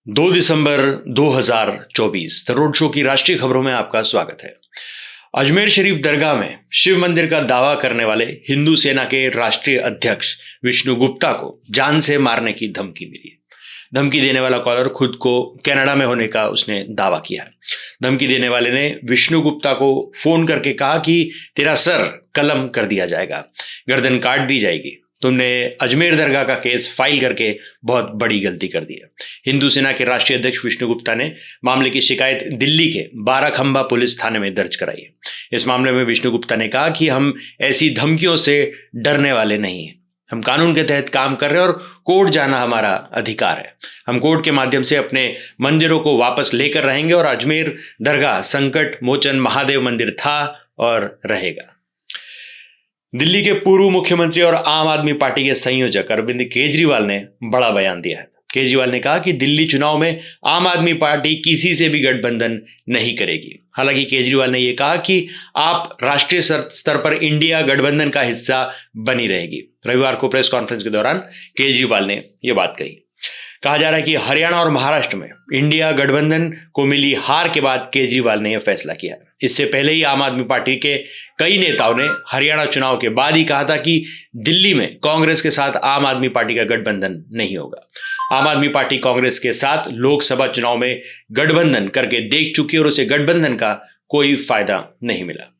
2 December 2024 the road show की राष्ट्रीय खबरों में आपका स्वागत है। अजमेर शरीफ दरगाह में शिव मंदिर का दावा करने वाले हिंदू सेना के राष्ट्रीय अध्यक्ष विष्णु गुप्ता को जान से मारने की धमकी मिली है। धमकी देने वाला कॉलर खुद को कनाडा में होने का उसने दावा किया है। धमकी देने वाले ने विष्णु गुप्ता को फोन करके कहा कि तेरा सर कलम कर दिया जाएगा, गर्दन काट दी जाएगी, तुमने अजमेर दरगाह का केस फाइल करके बहुत बड़ी गलती कर दी है। हिंदू सेना के राष्ट्रीय अध्यक्ष विष्णु गुप्ता ने मामले की शिकायत दिल्ली के 12 खंबा पुलिस थाने में दर्ज कराई है। इस मामले में विष्णु गुप्ता ने कहा कि हम ऐसी धमकियों से डरने वाले नहीं हैं, हम कानून के तहत काम कर रहे हैं और कोर्ट जाना हमारा अधिकार है। हम कोर्ट के माध्यम से अपने मंदिरों को वापस लेकर रहेंगे और अजमेर दरगाह संकट मोचन महादेव मंदिर था और रहेगा। दिल्ली के पूर्व मुख्यमंत्री और आम आदमी पार्टी के संयोजक अरविंद केजरीवाल ने बड़ा बयान दिया है। केजरीवाल ने कहा कि दिल्ली चुनाव में आम आदमी पार्टी किसी से भी गठबंधन नहीं करेगी। हालांकि केजरीवाल ने यह कहा कि आप राष्ट्रीय स्तर पर इंडिया गठबंधन का हिस्सा बनी रहेगी। रविवार को प्रेस कॉन्फ्रेंस के दौरान केजरीवाल ने यह बात कही। कहा जा रहा है कि हरियाणा और महाराष्ट्र में इंडिया गठबंधन को मिली हार के बाद केजरीवाल ने यह फैसला किया है। इससे पहले ही आम आदमी पार्टी के कई नेताओं ने हरियाणा चुनाव के बाद ही कहा था कि दिल्ली में कांग्रेस के साथ आम आदमी पार्टी का गठबंधन नहीं होगा। आम आदमी पार्टी कांग्रेस के साथ लोकसभा चुनाव में गठबंधन करके देख चुकी है और उसे गठबंधन का कोई फायदा नहीं मिला।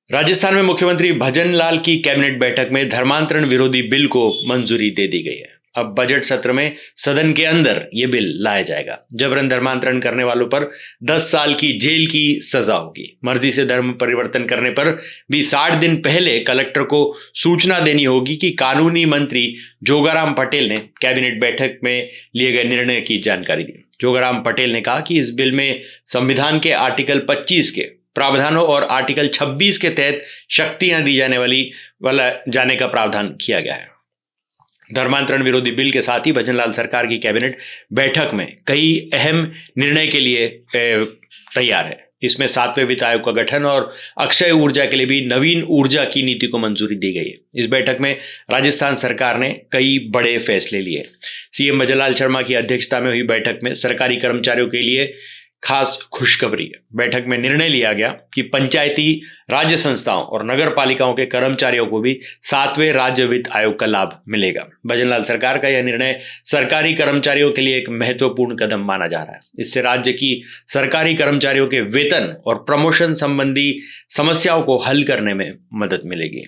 राजस्थान में मुख्यमंत्री भजन लाल की कैबिनेट बैठक में धर्मांतरण विरोधी बिल को मंजूरी दे दी गई है। अब बजट सत्र में सदन के अंदर यह बिल लाया जाएगा। जबरन धर्मांतरण करने वालों पर 10 साल की जेल की सजा होगी। मर्जी से धर्म परिवर्तन करने पर भी 60 दिन पहले कलेक्टर को सूचना देनी होगी कि कानूनी मंत्री जोगाराम पटेल ने कैबिनेट बैठक में लिए गए निर्णय की जानकारी दी। जोगाराम पटेल ने कहा कि इस बिल में संविधान के आर्टिकल 25 के प्रावधानों और आर्टिकल 26 के तहत शक्तियां दी जाने का प्रावधान किया गया है। धर्मांतरण विरोधी बिल के साथ ही भजनलाल सरकार की कैबिनेट बैठक में कई अहम निर्णय के लिए तैयार है। इसमें 7वें वित्त आयोग का गठन और अक्षय ऊर्जा के लिए भी नवीन ऊर्जा की नीति को मंजूरी दी गई है। इस बैठक में राजस्थान सरकार ने कई बड़े फैसले लिए। सीएम भजनलाल शर्मा की अध्यक्षता में हुई बैठक में सरकारी कर्मचारियों के लिए खास खुशखबरी है। बैठक में निर्णय लिया गया कि पंचायती राज्य संस्थाओं और नगर पालिकाओं के कर्मचारियों को भी 7वें राज्य वित्त आयोग का लाभ मिलेगा। भजनलाल सरकार का यह निर्णय सरकारी कर्मचारियों के लिए एक महत्वपूर्ण कदम माना जा रहा है। इससे राज्य की सरकारी कर्मचारियों के वेतन और प्रमोशन संबंधी समस्याओं को हल करने में मदद मिलेगी।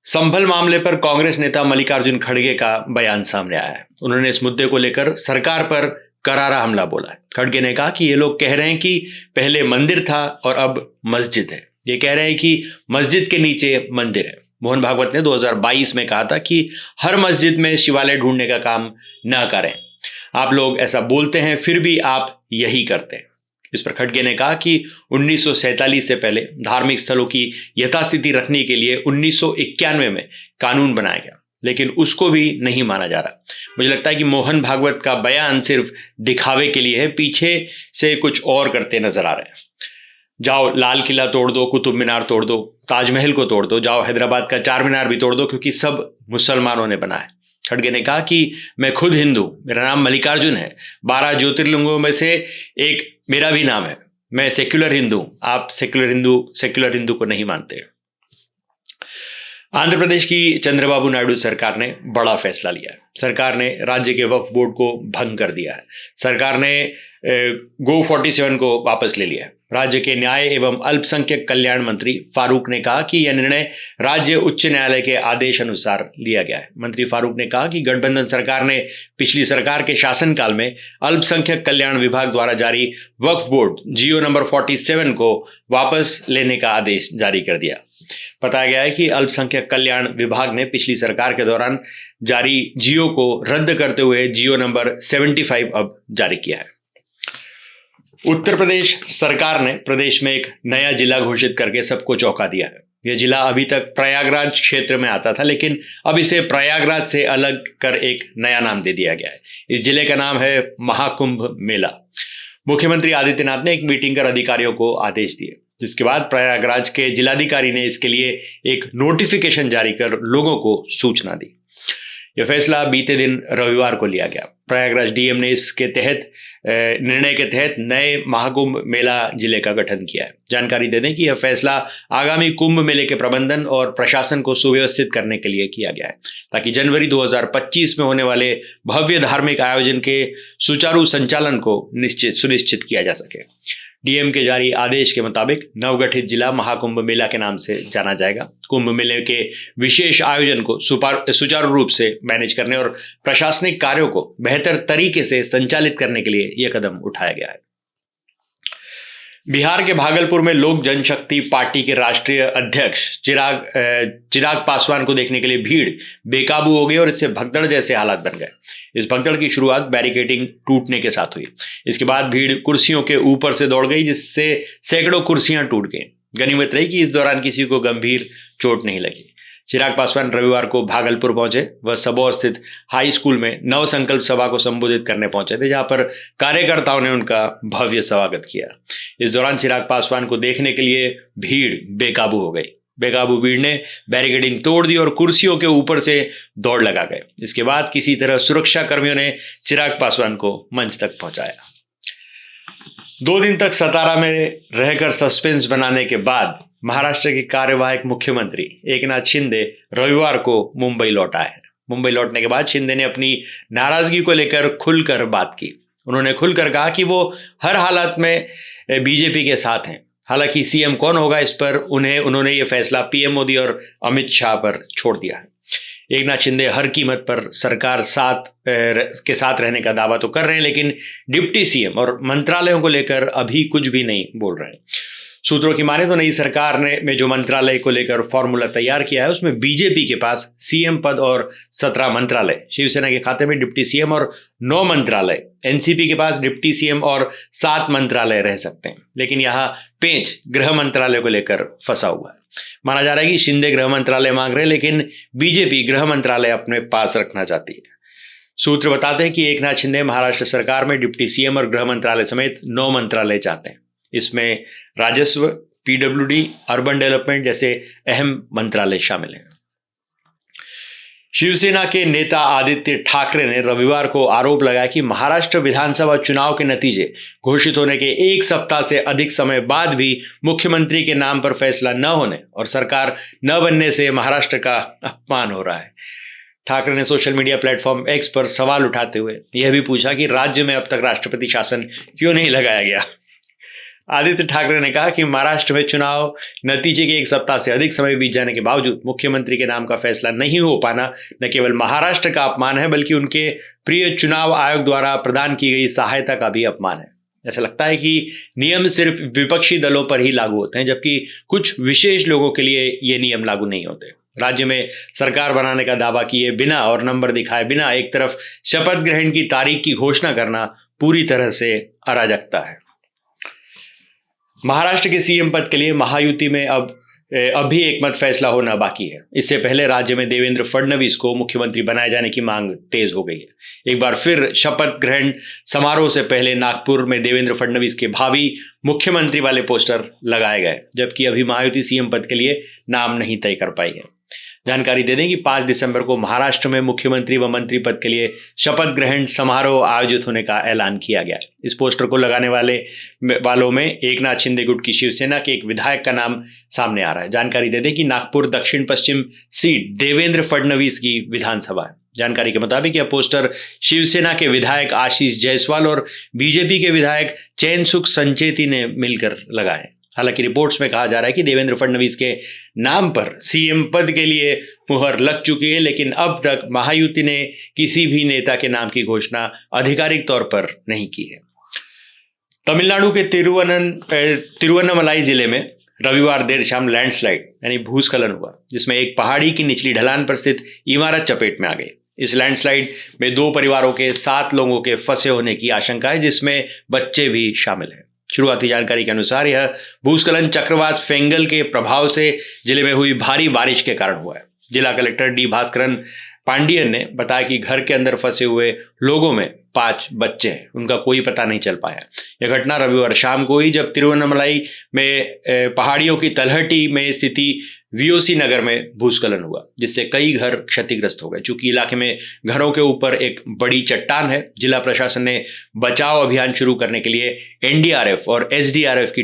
संभल मामले पर कांग्रेस नेता मल्लिकार्जुन खड़गे का बयान सामने आया है। उन्होंने इस मुद्दे को लेकर सरकार पर करारा हमला बोला है। खड़गे ने कहा कि ये लोग कह रहे हैं कि पहले मंदिर था और अब मस्जिद है। ये कह रहे हैं कि मस्जिद के नीचे मंदिर है। मोहन भागवत ने 2022 में कहा था कि हर मस्जिद में शिवालय ढूंढने का काम न करें। आप लोग ऐसा बोलते हैं, फिर भी आप यही करते हैं। इस पर खड़गे ने कहा कि 1947 से पहले धार्मिक स्थलों की यथास्थिति रखने के लिए 1991 में कानून बनाया गया, लेकिन उसको भी नहीं माना जा रहा। मुझे लगता है कि मोहन भागवत का बयान सिर्फ दिखावे के लिए है, पीछे से कुछ और करते नजर आ रहे हैं। जाओ लाल किला तोड़ दो, कुतुब मीनार तोड़ दो, ताजमहल को तोड़ दो, जाओ हैदराबाद का चार मीनार भी तोड़ दो, क्योंकि सब मुसलमानों ने बनाया। खड़गे ने कहा कि मैं खुद हिंदू, मेरा नाम मल्लिकार्जुन है, 12 ज्योतिर्लिंगों में से एक मेरा भी नाम है। मैं सेक्युलर हिंदू, आप सेक्युलर हिंदू को नहीं मानते। आंध्र प्रदेश की चंद्रबाबू नायडू सरकार ने बड़ा फैसला लिया है। सरकार ने राज्य के वक्फ बोर्ड को भंग कर दिया है। सरकार ने गो 47 को वापस ले लिया है। राज्य के न्याय एवं अल्पसंख्यक कल्याण मंत्री फारूक ने कहा कि यह निर्णय राज्य उच्च न्यायालय के आदेश अनुसार लिया गया है। मंत्री फारूक ने कहा कि गठबंधन सरकार ने पिछली सरकार के शासनकाल में अल्पसंख्यक कल्याण विभाग द्वारा जारी वक्फ बोर्ड जियो नंबर 47 को वापस लेने का आदेश जारी कर दिया। बताया गया है कि अल्पसंख्यक कल्याण विभाग ने पिछली सरकार के दौरान जारी जियो को रद्द करते हुए जियो नंबर 75 अब जारी किया है। उत्तर प्रदेश सरकार ने प्रदेश में एक नया जिला घोषित करके सबको चौंका दिया है। यह जिला अभी तक प्रयागराज क्षेत्र में आता था, लेकिन अब इसे प्रयागराज से अलग कर एक नया नाम दे दिया गया है। इस जिले का नाम है महाकुंभ मेला। मुख्यमंत्री आदित्यनाथ ने एक मीटिंग कर अधिकारियों को आदेश दिए, जिसके बाद प्रयागराज के जिलाधिकारी ने इसके लिए एक नोटिफिकेशन जारी कर लोगों को सूचना दी। यह फैसला बीते दिन रविवार को लिया गया। प्रयागराज डीएम ने इसके तहत निर्णय के तहत नए महाकुंभ मेला जिले का गठन किया है। जानकारी दे दें कि यह फैसला आगामी कुंभ मेले के प्रबंधन और प्रशासन को सुव्यवस्थित करने के लिए किया गया है, ताकि जनवरी 2025 में होने वाले भव्य धार्मिक आयोजन के सुचारू संचालन को सुनिश्चित किया जा सके। डीएम के जारी आदेश के मुताबिक नवगठित जिला महाकुंभ मेला के नाम से जाना जाएगा। कुंभ मेले के विशेष आयोजन को सुचारू रूप से मैनेज करने और प्रशासनिक कार्यों को बेहतर तरीके से संचालित करने के लिए यह कदम उठाया गया है। बिहार के भागलपुर में लोक जनशक्ति पार्टी के राष्ट्रीय अध्यक्ष चिराग पासवान को देखने के लिए भीड़ बेकाबू हो गई और इससे भगदड़ जैसे हालात बन गए। इस भगदड़ की शुरुआत बैरिकेडिंग टूटने के साथ हुई। इसके बाद भीड़ कुर्सियों के ऊपर से दौड़ गई, जिससे सैकड़ों कुर्सियां टूट गई। गनीमत रही कि इस दौरान किसी को गंभीर चोट नहीं लगी। चिराग पासवान रविवार को भागलपुर पहुंचे। वह सबौर स्थित हाई स्कूल में नव संकल्प सभा को संबोधित करने पहुंचे थे, जहां पर कार्यकर्ताओं ने उनका भव्य स्वागत किया। इस दौरान चिराग पासवान को देखने के लिए भीड़ बेकाबू हो गई। बेकाबू भीड़ ने बैरिकेडिंग तोड़ दी और कुर्सियों के ऊपर से दौड़ लगा गए। इसके बाद किसी तरह सुरक्षा कर्मियों ने चिराग पासवान को मंच तक पहुंचाया। 2 दिन तक सतारा में रहकर सस्पेंस बनाने के बाद महाराष्ट्र के कार्यवाहक मुख्यमंत्री एकनाथ शिंदे रविवार को मुंबई लौट आए। मुंबई लौटने के बाद शिंदे ने अपनी नाराजगी को लेकर खुलकर बात की। उन्होंने खुलकर कहा कि वो हर हालत में बीजेपी के साथ हैं। हालांकि सीएम कौन होगा, इस पर उन्होंने ये फैसला पीएम मोदी और अमित शाह पर छोड़ दिया है। एकनाथ शिंदे हर कीमत पर सरकार के साथ रहने का दावा तो कर रहे हैं, लेकिन डिप्टी सीएम और मंत्रालयों को लेकर अभी कुछ भी नहीं बोल रहे हैं। सूत्रों की माने तो नई सरकार में जो मंत्रालय को लेकर फॉर्मूला तैयार किया है, उसमें बीजेपी के पास सीएम पद और 17 मंत्रालय, शिवसेना के खाते में डिप्टी सीएम और 9 मंत्रालय, एनसीपी के पास डिप्टी सीएम और 7 मंत्रालय रह सकते हैं। लेकिन यहाँ पेंच गृह मंत्रालय को लेकर फंसा हुआ है। माना जा रहा है कि शिंदे गृह मंत्रालय मांग रहे हैं, लेकिन बीजेपी गृह मंत्रालय अपने पास रखना चाहती है। सूत्र बताते हैं कि एकनाथ शिंदे महाराष्ट्र सरकार में डिप्टी सीएम और गृह मंत्रालय समेत 9 मंत्रालय चाहते हैं। इसमें राजस्व, पीडब्ल्यूडी, अर्बन डेवलपमेंट जैसे अहम मंत्रालय शामिल हैं। शिवसेना के नेता आदित्य ठाकरे ने रविवार को आरोप लगाया कि महाराष्ट्र विधानसभा चुनाव के नतीजे घोषित होने के 1 सप्ताह से अधिक समय बाद भी मुख्यमंत्री के नाम पर फैसला न होने और सरकार न बनने से महाराष्ट्र का अपमान हो रहा है। ठाकरे ने सोशल मीडिया प्लेटफॉर्म एक्स पर सवाल उठाते हुए यह भी पूछा कि राज्य में अब तक राष्ट्रपति शासन क्यों नहीं लगाया गया। आदित्य ठाकरे ने कहा कि महाराष्ट्र में चुनाव नतीजे के 1 सप्ताह से अधिक समय बीत जाने के बावजूद मुख्यमंत्री के नाम का फैसला नहीं हो पाना न केवल महाराष्ट्र का अपमान है, बल्कि उनके प्रिय चुनाव आयोग द्वारा प्रदान की गई सहायता का भी अपमान है। ऐसा लगता है कि नियम सिर्फ विपक्षी दलों पर ही लागू होते हैं, जबकि कुछ विशेष लोगों के लिए ये नियम लागू नहीं होते। राज्य में सरकार बनाने का दावा किए बिना और नंबर दिखाए बिना एक तरफ शपथ ग्रहण की तारीख की घोषणा करना पूरी तरह से अराजकता है। महाराष्ट्र के सीएम पद के लिए महायुति में अब भी एकमत फैसला होना बाकी है। इससे पहले राज्य में देवेंद्र फडणवीस को मुख्यमंत्री बनाए जाने की मांग तेज हो गई है। एक बार फिर शपथ ग्रहण समारोह से पहले नागपुर में देवेंद्र फडणवीस के भावी मुख्यमंत्री वाले पोस्टर लगाए गए, जबकि अभी महायुति सीएम पद के लिए नाम नहीं तय कर पाई है। जानकारी दे दें कि 5 दिसंबर को महाराष्ट्र में मुख्यमंत्री व मंत्री पद के लिए शपथ ग्रहण समारोह आयोजित होने का ऐलान किया गया। इस पोस्टर को लगाने वालों में एकनाथ शिंदे गुट की शिवसेना के एक विधायक का नाम सामने आ रहा है। जानकारी दे दें कि नागपुर दक्षिण पश्चिम सीट देवेंद्र फडणवीस की विधानसभा है। जानकारी के मुताबिक यह पोस्टर शिवसेना के विधायक आशीष जायसवाल और बीजेपी के विधायक चैनसुख संचेती ने मिलकर लगाए। हालांकि रिपोर्ट्स में कहा जा रहा है कि देवेंद्र फडणवीस के नाम पर सीएम पद के लिए मुहर लग चुकी है, लेकिन अब तक महायुति ने किसी भी नेता के नाम की घोषणा आधिकारिक तौर पर नहीं की है। तमिलनाडु के तिरुवन्नमलाई जिले में रविवार देर शाम लैंडस्लाइड यानी भूस्खलन हुआ, जिसमें एक पहाड़ी की निचली ढलान पर स्थित इमारत चपेट में आ गई। इस लैंडस्लाइड में 2 परिवारों के 7 लोगों के फंसे होने की आशंका है, जिसमें बच्चे भी शामिल हैं। शुरुआती जानकारी के अनुसार यह भूस्खलन चक्रवात फेंगल के प्रभाव से जिले में हुई भारी बारिश के कारण हुआ है। जिला कलेक्टर डी भास्करन पांडियन ने बताया कि घर के अंदर फंसे हुए लोगों में 5 बच्चे हैं, उनका कोई पता नहीं चल पाया। यह घटना रविवार शाम को हुई जब तिरुवन्नमलाई में पहाड़ियों की तलहटी में स्थिति वीओसी नगर में भूस्खलन हुआ, जिससे कई घर क्षतिग्रस्त हो गए। चूंकि इलाके में घरों के ऊपर एक बड़ी चट्टान है, जिला प्रशासन ने बचाव अभियान शुरू करने के लिए एनडीआरएफ और एसडीआरएफ की